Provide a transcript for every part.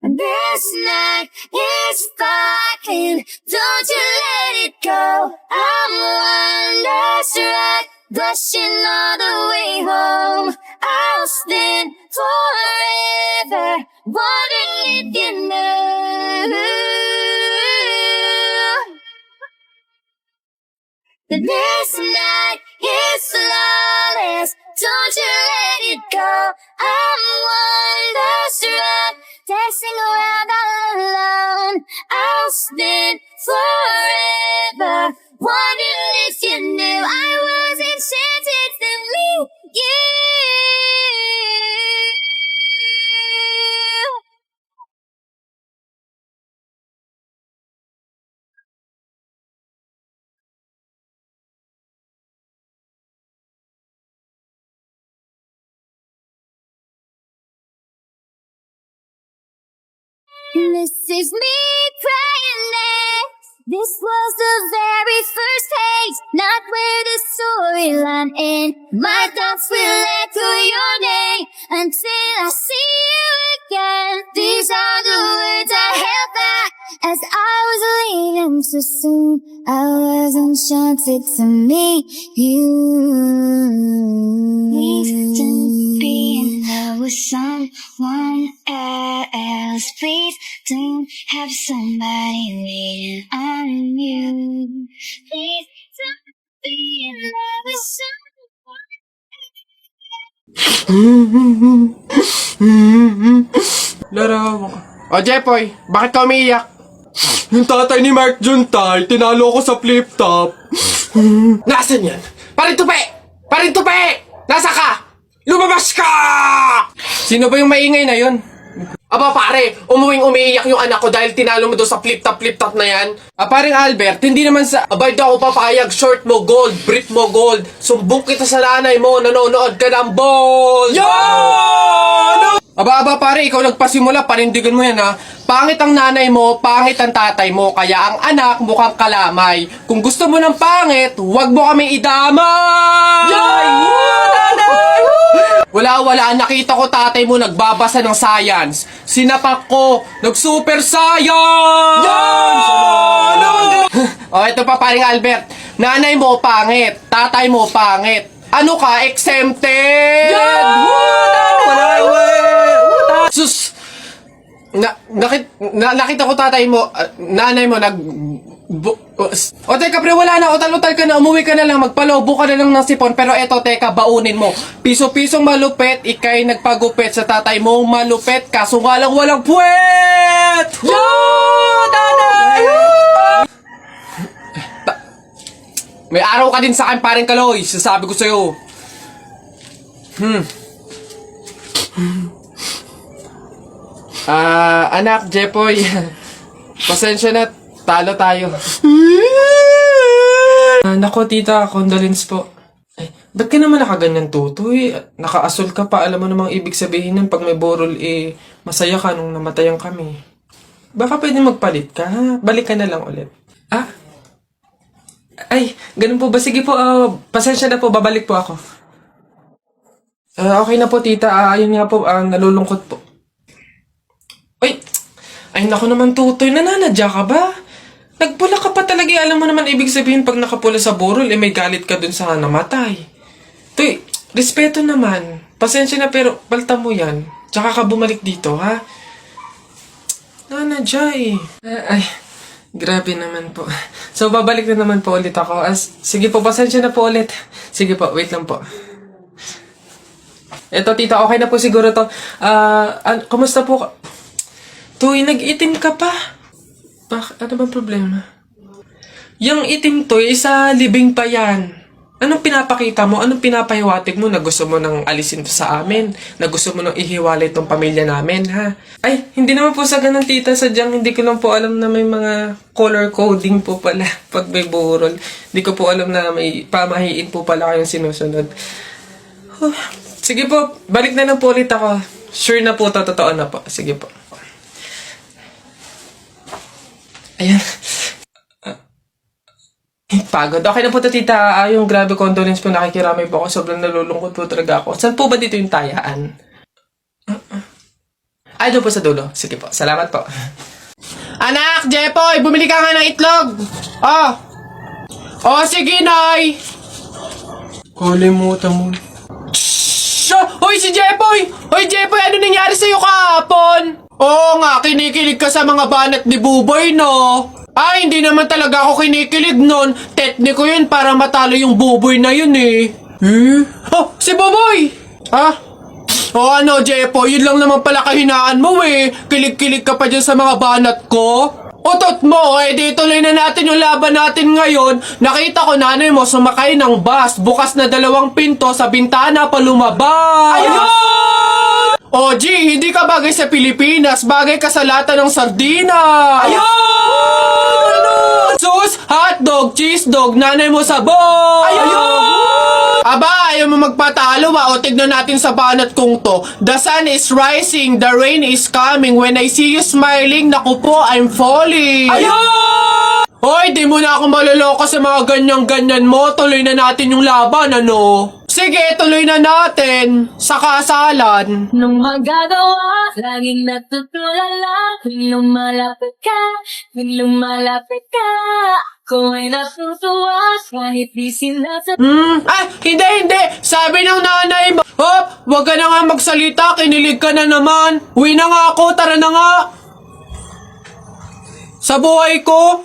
This night is sparkling, don't you let it go. I'm wonderstruck, blushing all the way home. I'll stand forever, wondering if you knew that this night is flawless, don't you let it go. I'm wonderstruck, dancing around all alone. I'll stand forever, wondering if you knew I was enchanted to meet you. This is me crying next. This was the very first taste, not where the storyline ends. My thoughts will echo your name until I see you again. These are the words I held back as I was leaving so soon. I was enchanted to meet you. Please don't be in love with someone else. Please don't have somebody waiting on you. Please don't be in love with someone. Larawan ka. O, Jepoy, bakit ka umiiyak? Yung tatay ni Mark Juntay, tinalo ko sa flip top. Nasaan yan? Paring tupi! Paring tupi! Nasa ka? Lumabas ka! Sino ba yung maingay na yun? Aba pare, umuwing umiiyak yung anak ko dahil tinalo mo doon sa flip top na yan. Paring Albert, hindi naman sa abay daw ako papayag, short mo gold, brief mo gold. Sumbong kita sa nanay mo, nanonood ka ng ball! Yo! Aba pare, ikaw nagpasimula, panindigan mo yan ha. Pangit ang nanay mo, pangit ang tatay mo, kaya ang anak mukhang kalamay. Kung gusto mo ng pangit, huwag mo kami idamay! Wala, nakita ko tatay mo nagbabasa ng science. Sinapak ko, nag-super science! O, ito pa paring Albert. Nanay mo pangit, tatay mo pangit. Ano ka, exempted? Sus! Nakita ko tatay mo, nanay mo o teka pre, wala na, utal-utal ka na, umuwi ka na lang, magpalobo ka na lang ng sipon, pero eto teka, baunin mo. Piso-pisong malupet, ikay nagpagupit sa tatay mo, malupet, kaso nga lang walang puwet! Yo! Tatay! May araw ka din sa akin, paring Kaloy, sasabi ko sa'yo. Anak, Jepoy, pasensya na, talo tayo. Nako, tita, condolence po. Ay, ba't ka naman nakaganyan, tutoy? Nakaasol ka pa, alam mo namang ibig sabihin nun pag may borol, masaya ka nung namatayan kami. Baka pwede magpalit ka, ha? Balik ka na lang ulit. Ay, ganun po ba? Sige po, pasensya na po, babalik po ako. Okay na po, tita, ayun nga po, nalulungkot po. Ay, naku naman, tutoy, nananadya ka ba? Nagpula ka pa talaga, alam mo naman ibig sabihin pag nakapula sa burol, may galit ka dun sa namatay. Tuy, respeto naman. Pasensya na pero palta mo yan. Tsaka ka bumalik dito, ha? Nanadya Ay, grabe naman po. So, babalik na naman po ulit ako. Sige po, pasensya na po ulit. Sige po, wait lang po. Eto, tita, okay na po siguro to. Kumusta po? Tuy, nag-itim ka pa. Ano bang problema? Yung itim to, isa libing pa yan. Anong pinapakita mo? Anong pinapahiwatig mo na gusto mo nang alisin to sa amin? Na gusto mo nang ihiwalay tong pamilya namin, ha? Ay, hindi naman po sa ganun, tita. Sadyang hindi ko lang po alam na may mga color coding po pala pag may burol. Hindi ko po alam na may pamahiin po pala kayong sinusunod. Sige po, balik na lang po ulit ako. Sure na po, totoo na po. Sige po. Ayan. Pagod. Okay na po to, tita. Yung grabe condolence po, nakikiramay po ako. Sobrang nalulungkot po talaga ako. Saan po ba dito yung tayaan? Ay, doon po sa dulo. Sige po. Salamat po. Anak, Jepoy, bumili ka nga ng itlog. Oh. Oh, sige, Nay. Kalimutan mo. Shhh! Hoy, si Jepoy! Hoy, Jepoy, ano nangyari sa'yo kahapon? Oo nga, kinikilig ka sa mga banat ni Buboy, no? Ay, hindi naman talaga ako kinikilig nun. Tekniko yun para matalo yung Buboy na yun, eh. Oh, si Buboy! Ha? O ano, Jepo, yun lang naman pala kahinaan mo eh. Kilig-kilig ka pa dyan sa mga banat ko. Utot mo, eh di tuloy na natin yung laban natin ngayon. Nakita ko nanay mo sumakay ng bus. Bukas na 2 pinto sa bintana pa lumabas. Ayun! O G, hindi ka bagay sa Pilipinas. Bagay ka sa lata ng sardinas. Ayun! Sus, hotdog, cheese dog, nanay mo sabog. Ayun! Aba, ayaw mo magpatalo ba? O tignan natin sa banat kong to. The sun is rising, the rain is coming. When I see you smiling, naku po, I'm falling. Ayun! Hoy, di mo na ako maloloko sa mga ganyan-ganyan mo. Tuloy na natin yung laban, ano? Sige, tuloy na natin. Sa kasalan. Nung magagawa, laging natutulala. Tuwing lumalapit ka, ako ay natutuwa. Kahit di sila sa... Hindi. Sabi ng nanay mo. Hop, wag ka na nga magsalita. Kinilig ka na naman. Uwi na nga ako, tara na nga. Sa buhay ko.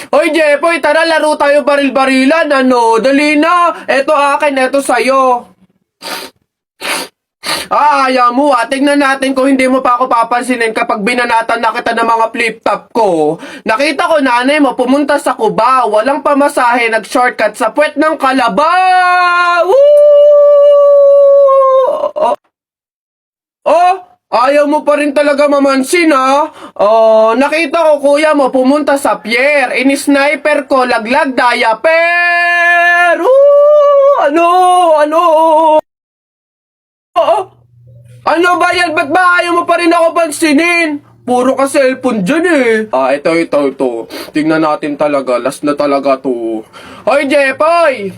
Hoy, Jepoy, tara laro tayo baril-barilan, ano? Dali na. Eto akin, eto sa'yo. Ayaw mo tignan natin kung hindi mo pa ako papansinin kapag binanatan na kita ng mga flip-top ko. Nakita ko nanay mo pumunta sa Cubao, walang pamasahe, nag-shortcut sa puwet ng Kalabaw! Woo! Oh, ayaw mo pa rin talaga mamansin, ha? Oh, nakita ko kuya mo pumunta sa pier, ini-sniper ko, laglag diaper! Woo! Ano? Ano ba yan? Ba't ba ayaw mo pa rin ako pansinin? Puro ka cellphone dyan eh. Ito. Tingnan natin talaga. Last na talaga to. Hoy, Jepoy!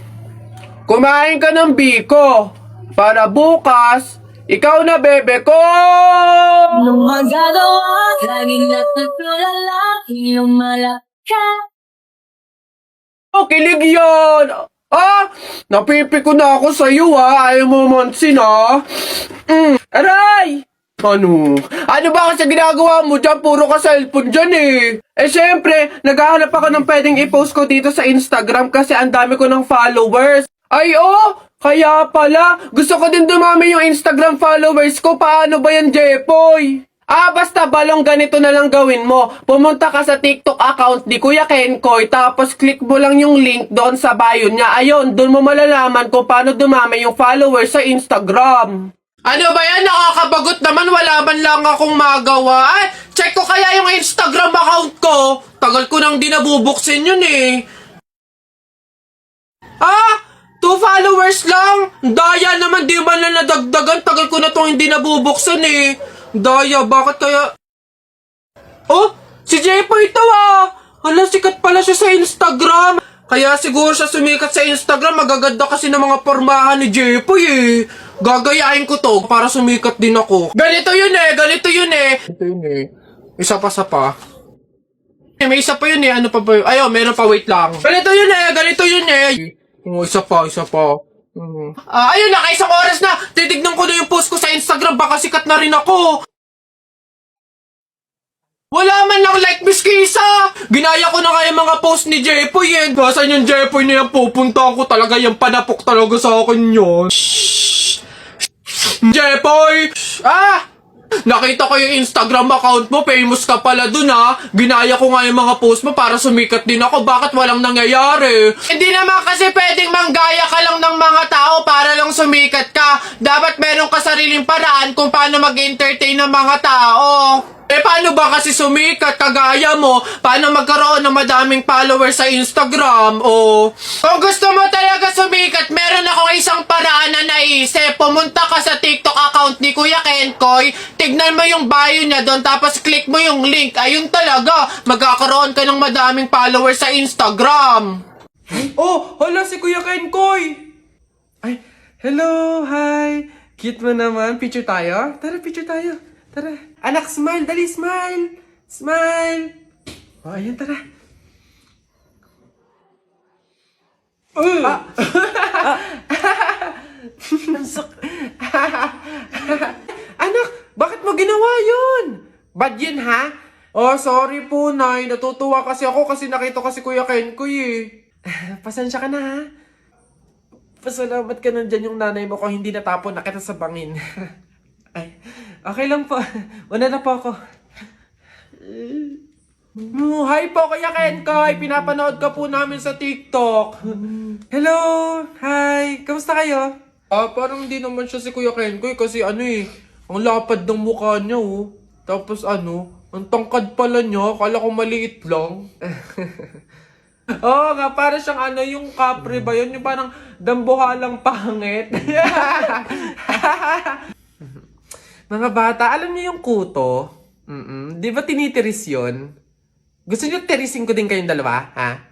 Kumain ka ng biko. Para bukas, ikaw na bebe ko! Nung magagawa, laging natutulala. Tuwing lumalapit ka. Oh, kilig yan! Napipiko na ako sa'yo, ha? Ayaw mo mansin, ha? Aray! Ano ba kasi ginagawa mo dyan? Puro ka cellphone dyan, eh. Siyempre, naghahanap ako ng pwedeng i-post ko dito sa Instagram kasi ang dami ko ng followers. Ay, kaya pala. Gusto ko din dumami yung Instagram followers ko. Paano ba yan, Jepoy? Basta balong ganito na lang gawin mo. Pumunta ka sa TikTok account ni Kuya Kenkoy, tapos click mo lang yung link doon sa bio niya. Ayun, doon mo malalaman kung paano dumami yung followers sa Instagram. Ano ba yan? Nakakabagot naman. Wala man lang akong magawa. Check ko kaya yung Instagram account ko. Tagal ko nang di nabubuksin yun eh. 2 followers lang? Daya naman, di man na nadagdagan. Tagal ko na tong hindi nabubuksan eh. Daya, bakit kaya... Si Jepoy ito Hala, sikat pala siya sa Instagram. Kaya siguro siya sumikat sa Instagram. Magaganda kasi ng mga pormahan ni Jepoy eh. Gagayain ko to para sumikat din ako. Ganito yun eh. Ito yun eh. Isa pa. May isa pa yun eh. Ano pa ba yun? Ayun, meron pa, wait lang. Ganito yun eh. Isa pa. Ayun, nakaisang oras na. Titignan ko na yung post ko sa Instagram. Baka sikat na rin ako. Wala man lang like, Miss Kisa. Ginaya ko na nga yung mga post ni Jepoy eh. Saan yung Jepoy na yan? Pupuntahan ko talaga. Yung panapok talaga sa akin yun. Jepoy! Nakita ko yung Instagram account mo, famous ka pala dun Ginaya ko nga yung mga post mo para sumikat din ako. Bakit walang nangyayari? Hindi naman kasi pwedeng manggaya ka lang ng mga tao para lang sumikat ka. Dapat meron ka sariling paraan kung paano mag-entertain ng mga tao. Paano ba kasi sumikat kagaya mo? Paano magkaroon ng madaming followers sa Instagram? Kung gusto mo talaga sumikat, meron akong isang paraan na naisip. Pumunta ka sa TikTok account ni Kuya Kenkoy, tignan mo yung bio niya doon, tapos click mo yung link. Ayun talaga, magkakaroon ka ng madaming followers sa Instagram. Oh, hala si Kuya Kenkoy! Ay, hello, hi! Cute mo naman. Picture tayo? Tara, picture tayo. Tara. Anak, smile. Dali, smile. Smile. Oh, ayan, tara. Anak, bakit mo ginawa yun? Bad yun, ha? Oh, sorry po, Nay. Natutuwa kasi ako kasi nakita ko si Kuya Kenkoy, eh. Pasensya ka na, ha? Pasalamat ka nandyan yung nanay mo kung hindi natapon na kita sa bangin. Ay, okay lang po. Una na po ako. Hi po, Kuya Kenkoy. Pinapanood ka po namin sa TikTok. Hello. Hi. Kamusta kayo? Parang hindi naman siya si Kuya Kenkoy kasi ano eh, ang lapad ng mukha niya oh. Tapos ano, ang tangkad pala niya. Akala ko maliit lang. Oo nga, para siyang ano, yung kapre ba yun? Yung parang dambuhalang pangit. Mga bata, alam niyo yung kuto? Di ba tinitiris yun? Gusto niyo tirisin ko din kayong dalawa, ha?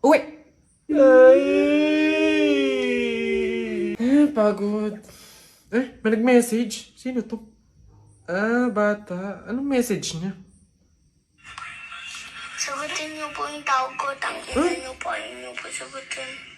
Uwi! Pagod. May nag-message? Sino to? Bata. Anong message niya? Sagutin niyo po yung tawag ko. Tangina niyo po. Ayaw niyo po sagutin.